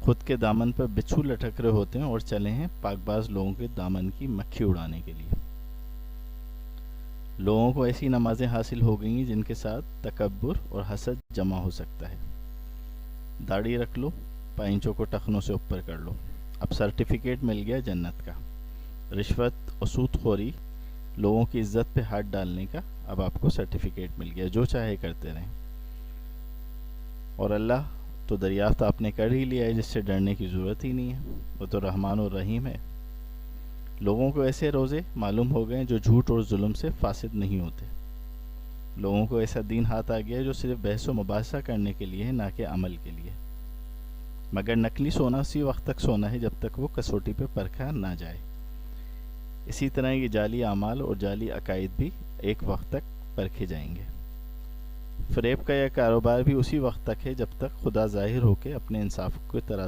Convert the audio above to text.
خود کے دامن پر بچھو لٹک رہے ہوتے ہیں اور چلے ہیں پاک باز لوگوں کے دامن کی مکھی اڑانے کے لیے۔ لوگوں کو ایسی نمازیں حاصل ہو گئیں جن کے ساتھ تکبر اور حسد جمع ہو سکتا ہے۔ داڑھی رکھ لو، پائنچوں کو ٹخنوں سے اوپر کر لو، اب سرٹیفکیٹ مل گیا جنت کا۔ رشوت اور سود خوری، لوگوں کی عزت پہ ہاتھ ڈالنے کا، اب آپ کو سرٹیفکیٹ مل گیا، جو چاہے کرتے رہیں۔ اور اللہ تو دریافت آپ نے کر ہی لیا ہے، جس سے ڈرنے کی ضرورت ہی نہیں ہے، وہ تو رحمان اور رحیم ہے۔ لوگوں کو ایسے روزے معلوم ہو گئے جو جھوٹ اور ظلم سے فاسد نہیں ہوتے۔ لوگوں کو ایسا دین ہاتھ آ گیا ہے جو صرف بحث و مباحثہ کرنے کے لیے ہے، نہ کہ عمل کے لیے۔ مگر نقلی سونا اسی وقت تک سونا ہے جب تک وہ کسوٹی پہ پرکھا نہ جائے۔ اسی طرح یہ جعلی اعمال اور جعلی عقائد بھی ایک وقت تک پرکھے جائیں گے۔ فریب کا یہ کاروبار بھی اسی وقت تک ہے جب تک خدا ظاہر ہو کے اپنے انصاف کو ترازو